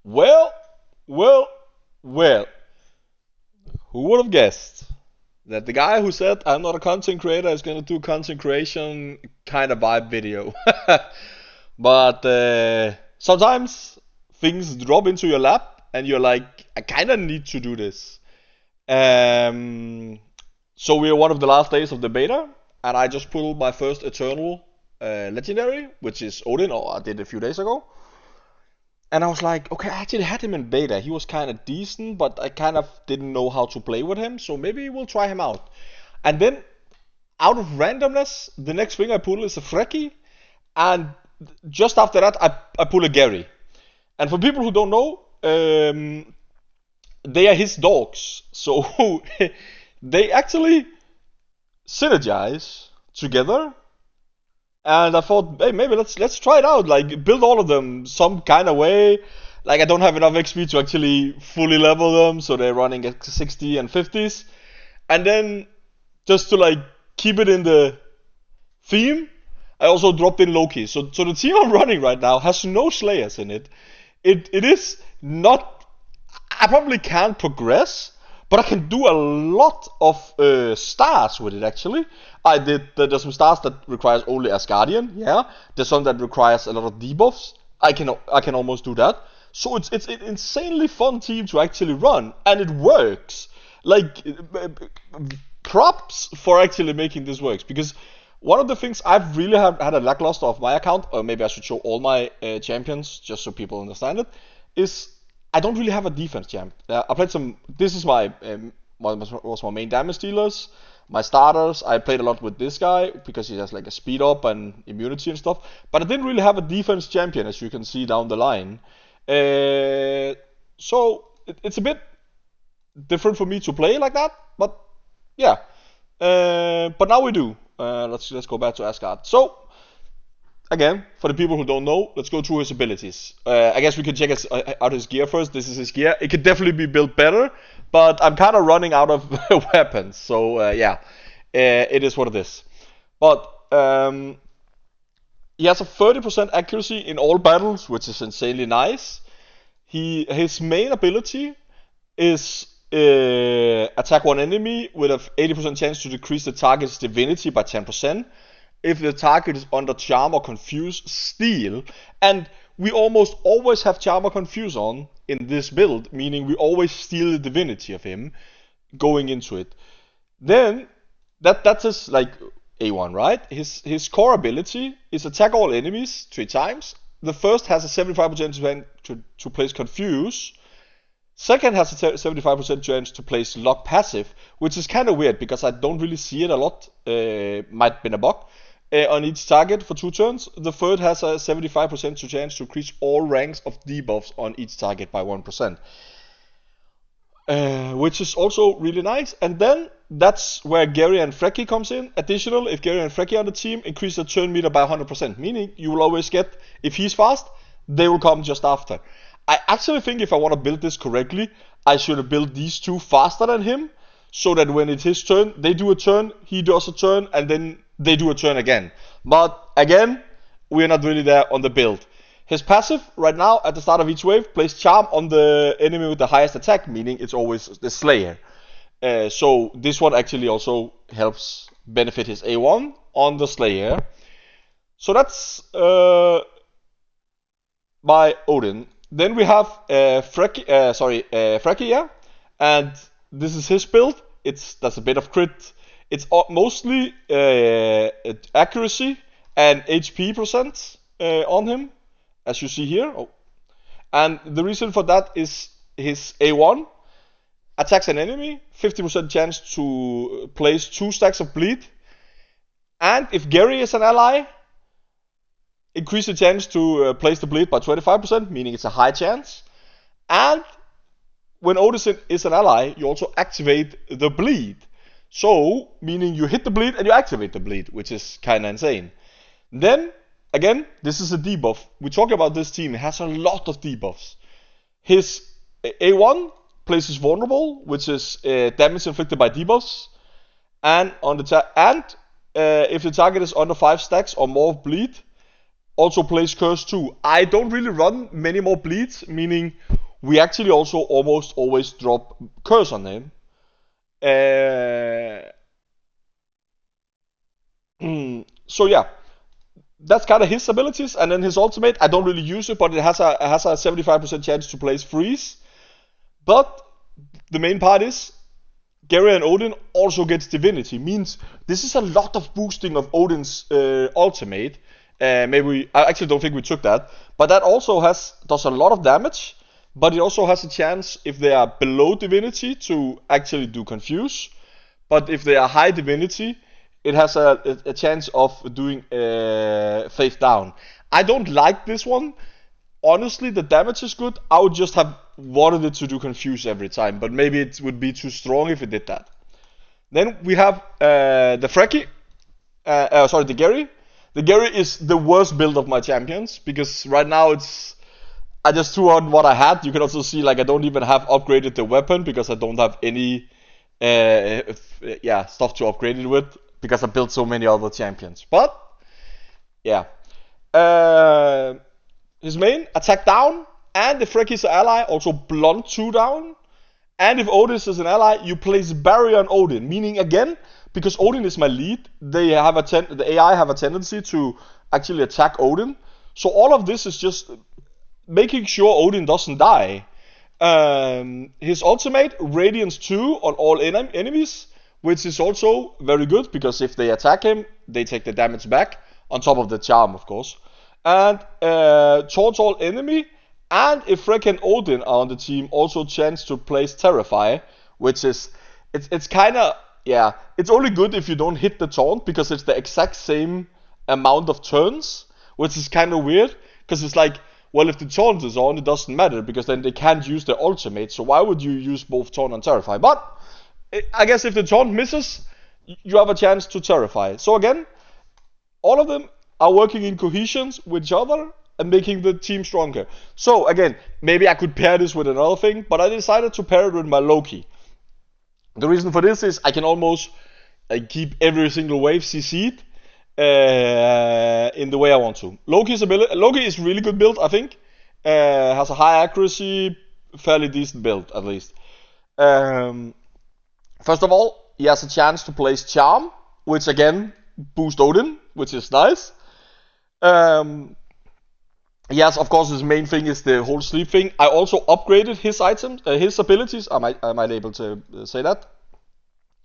Well, well, well. Who would have guessed that the guy who said I'm not a content creator is gonna do content creation kind of vibe video? But sometimes things drop into your lap and you're like, I kind of need to do this. Um, so we're one of the last days of the beta, and I just pulled my first Eternal Legendary, which is Odin, or I did a few days ago. And I was like, okay, I actually had him in beta. He was kind of decent, but I kind of didn't know how to play with him, so maybe we'll try him out. And then, out of randomness, the next thing I pull is a Freki, and just after that, I pull a Geri. And for people who don't know, they are his dogs, so they actually synergize together. And I thought, hey, maybe let's try it out. Like build all of them some kind of way. Like I don't have enough XP to actually fully level them, so they're running at 60 and 50s. And then just to like keep it in the theme, I also dropped in Loki. So the team I'm running right now has no Slayers in it. It is not. I probably can't progress, but I can do a lot of stars with it actually. There's some stars that requires only Asgardian, yeah. There's some that requires a lot of debuffs. I can almost do that. So it's an insanely fun team to actually run, and it works. Like props for actually making this works, because one of the things I've really had a lackluster of my account, or maybe I should show all my champions just so people understand it, is I don't really have a defense champ. I played some. This is my was my main damage dealers, my starters. I played a lot with this guy because he has like a speed up and immunity and stuff. But I didn't really have a defense champion, as you can see down the line. So it's a bit different for me to play like that. But yeah. But now we do. Let's go back to Asgard. So again, for the people who don't know, let's go through his abilities. I guess we can check out his gear first. This is his gear. It could definitely be built better, but I'm kind of running out of weapons. So yeah, it is what it is. But he has a 30% accuracy in all battles, which is insanely nice. His main ability is attack one enemy with a 80% chance to decrease the target's divinity by 10%. If the target is under charm or confuse, steal. And we almost always have charm or confuse on in this build, meaning we always steal the divinity of him going into it. Then that's his like A1, right? His core ability is attack all enemies 3 times. The first has a 75% chance to place confuse. Second has a 75% chance to place lock passive, which is kind of weird because I don't really see it a lot. Might have been a bug. On each target for 2 turns. The third has a 75% chance to increase all ranks of debuffs on each target by 1%. Which is also really nice. And then that's where Geri and Freki comes in. Additional, if Geri and Freki are on the team, increase the turn meter by 100%. Meaning you will always get, if he's fast, they will come just after. I actually think if I want to build this correctly, I should have built these two faster than him, so that when it's his turn, they do a turn, he does a turn, and then they do a turn again. But again, we're not really there on the build. His passive right now at the start of each wave plays charm on the enemy with the highest attack, meaning it's always the Slayer. So this one actually also helps benefit his A1 on the Slayer. So that's by Odin. Then we have Freki, yeah, and this is his build. That's a bit of crit. It's mostly accuracy and HP percent on him, as you see here. Oh. And the reason for that is his A1 attacks an enemy, 50% chance to place 2 stacks of bleed. And if Geri is an ally, increase the chance to place the bleed by 25%, meaning it's a high chance. And when Odin is an ally, you also activate the bleed. So, meaning you hit the bleed and you activate the bleed, which is kind of insane. Then, again, this is a debuff. We talk about this team, it has a lot of debuffs. His A1 places vulnerable, which is damage inflicted by debuffs. And on the if the target is under 5 stacks or more bleed, also plays curse 2. I don't really run many more bleeds, meaning we actually also almost always drop curse on him. Uh, so yeah, that's kind of his abilities, and then his ultimate. I don't really use it, but it has a 75% chance to place freeze. But the main part is Geri and Odin also gets divinity. Means this is a lot of boosting of Odin's ultimate. I actually don't think we took that, but that also does a lot of damage. But it also has a chance if they are below divinity to actually do confuse. But if they are high divinity, it has a chance of doing face down. I don't like this one. Honestly, the damage is good. I would just have wanted it to do confuse every time, but maybe it would be too strong if it did that. Then we have the Freki. The Geri. The Geri is the worst build of my champions because right now I just threw on what I had. You can also see like I don't even have upgraded the weapon because I don't have any stuff to upgrade it with because I built so many other champions. But yeah. His main attack down, and if Freki is an ally, also blunt 2 down. And if Odin is an ally, you place barrier on Odin, meaning again, because Odin is my lead, the AI have a tendency to actually attack Odin. So all of this is just making sure Odin doesn't die. His ultimate, Radiance 2 on all enemies, which is also very good, because if they attack him, they take the damage back, on top of the charm, of course. And towards all enemy, and if Freki and Odin are on the team, also chance to place Terrify, which is, it's kind of, yeah, it's only good if you don't hit the taunt, because it's the exact same amount of turns, which is kind of weird, because it's like, well, if the taunt is on, it doesn't matter, because then they can't use their ultimate, so why would you use both taunt and Terrify? But, I guess if the taunt misses, you have a chance to Terrify. So again, all of them are working in cohesions with each other, and making the team stronger. So again, maybe I could pair this with another thing, but I decided to pair it with my Loki. The reason for this is I can almost keep every single wave CC'd in the way I want to. Loki is really good build, I think. Has a high accuracy, fairly decent build at least. First of all, he has a chance to place Charm, which again boosts Odin, which is nice. Yes, of course, his main thing is the whole sleep thing. I also upgraded his items, his abilities. I might able to say that.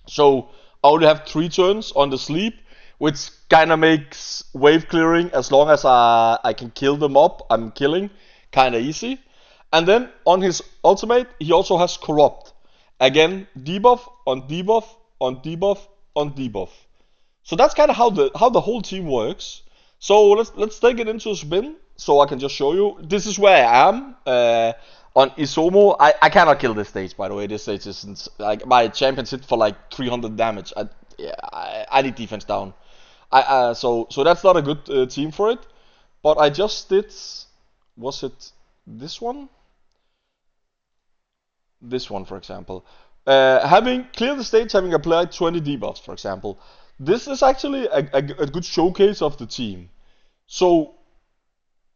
So I only have 3 turns on the sleep, which kind of makes wave clearing, as long as I can kill them up, I'm killing, kind of easy. And then on his ultimate, he also has corrupt. Again, debuff on debuff on debuff on debuff. So that's kind of how the whole team works. So let's take it into a spin, so I can just show you. This is where I am on Isomo. I cannot kill this stage, by the way. This stage isn't like my champions hit for like 300 damage. I need defense down. So that's not a good team for it. But I just did. Was it this one? This one, for example. Having cleared the stage, having applied 20 debuffs, for example. This is actually a good showcase of the team. So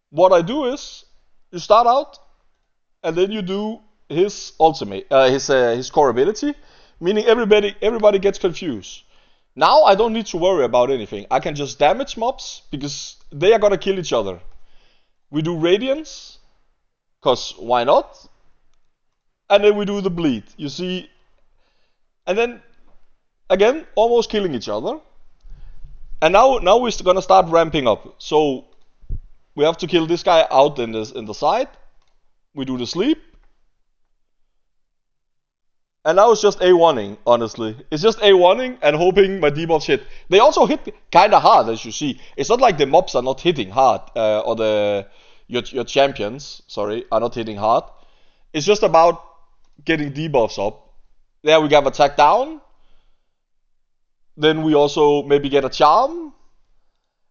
what I do is you start out, and then you do his ultimate, his core ability, meaning everybody gets confused. Now I don't need to worry about anything. I can just damage mobs because they are gonna kill each other. We do radiance, cause why not? And then we do the bleed. You see, and then again almost killing each other. And now we're gonna start ramping up. So we have to kill this guy out in the side. We do the sleep. And now it's just A1ing, honestly. It's just A1ing and hoping my debuffs hit. They also hit kinda hard, as you see. It's not like the mobs are not hitting hard, or your champions, sorry, are not hitting hard. It's just about getting debuffs up. There we got attack down. Then we also maybe get a charm.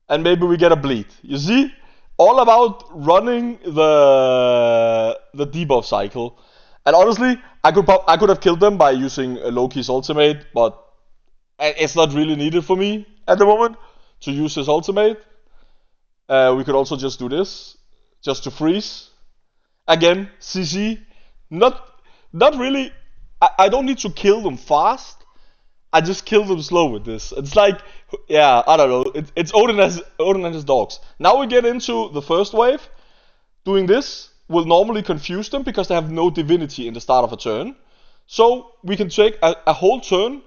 And maybe we get a bleed. You see? All about running the debuff cycle. And honestly, I could have killed them by using Loki's ultimate, but it's not really needed for me at the moment to use his ultimate. We could also just do this, just to freeze. Again, CC. Not not really. I don't need to kill them fast. I just kill them slow with this. It's like, yeah, I don't know. It's Odin and his dogs. Now we get into the first wave. Doing this will normally confuse them because they have no divinity in the start of a turn. So we can take a whole turn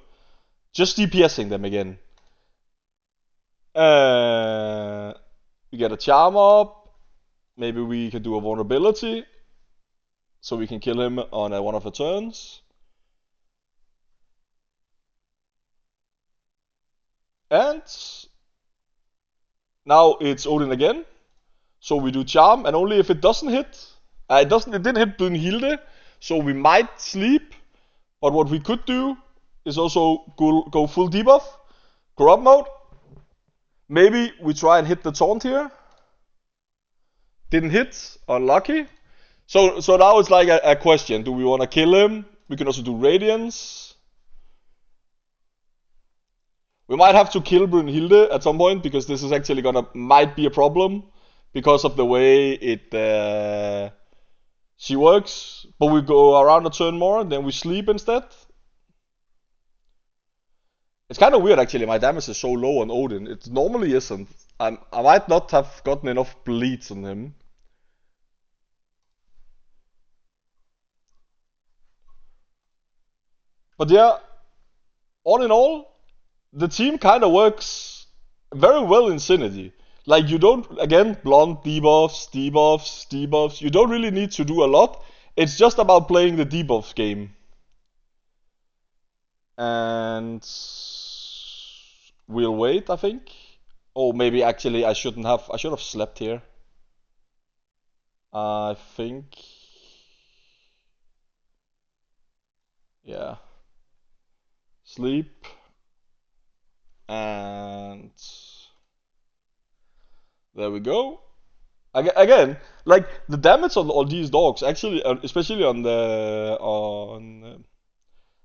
just DPSing them again. We get a charm up. Maybe we can do a vulnerability. So we can kill him on one of the turns. And now it's Odin again. So we do charm, and only if it doesn't hit. It didn't hit Brunhilde, so we might sleep. But what we could do is also go full debuff, corrupt mode. Maybe we try and hit the taunt here. Didn't hit, unlucky. So now it's like a question: do we want to kill him? We can also do radiance. We might have to kill Brunhilde at some point because this is actually might be a problem because of the way she works. But we go around a turn more, then we sleep instead. It's kind of weird actually. My damage is so low on Odin. It normally isn't. I might not have gotten enough bleeds on him. But yeah, all in all, the team kind of works very well in synergy. Like you don't, again, blunt debuffs, debuffs, debuffs. You don't really need to do a lot. It's just about playing the debuffs game. And we'll wait, I think. Oh, maybe actually I should have slept here. I think. Yeah. Sleep. And there we go. Again, like the damage on all these dogs, actually, especially on the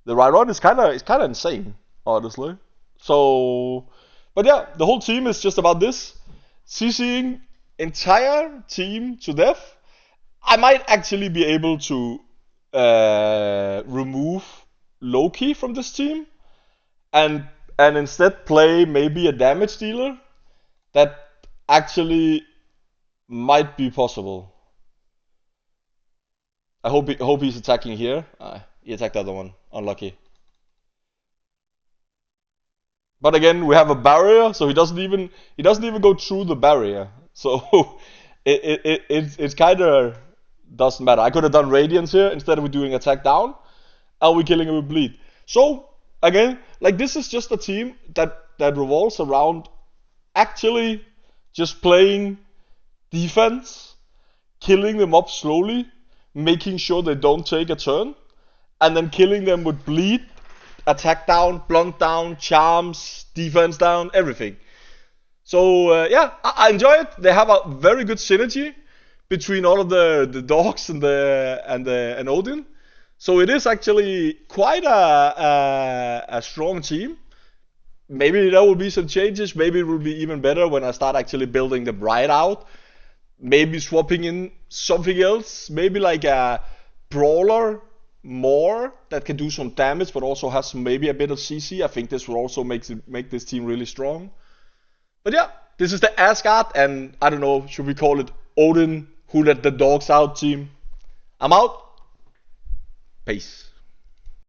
Rhydon, is kind of insane, honestly. So, but yeah, the whole team is just about this, CCing entire team to death. I might actually be able to remove Loki from this team, and instead play maybe a damage dealer. That actually might be possible. I hope he's attacking here. He attacked the other one. Unlucky. But again, we have a barrier, so he doesn't even go through the barrier. So it's kind of doesn't matter. I could have done radiance here instead of doing attack down, and we're killing him with bleed. So again, like this is just a team that revolves around actually just playing defense, killing them up slowly, making sure they don't take a turn, and then killing them with bleed, attack down, blunt down, charms, defense down, everything. So yeah, I enjoy it. They have a very good synergy between all of the dogs and Odin. So it is actually quite a strong team. Maybe there will be some changes. Maybe it will be even better when I start actually building the bride out. Maybe swapping in something else. Maybe like a brawler more that can do some damage, but also has maybe a bit of CC. I think this will also make this team really strong. But yeah, this is the Asgard, and I don't know, should we call it Odin who let the dogs out team? I'm out. Peace.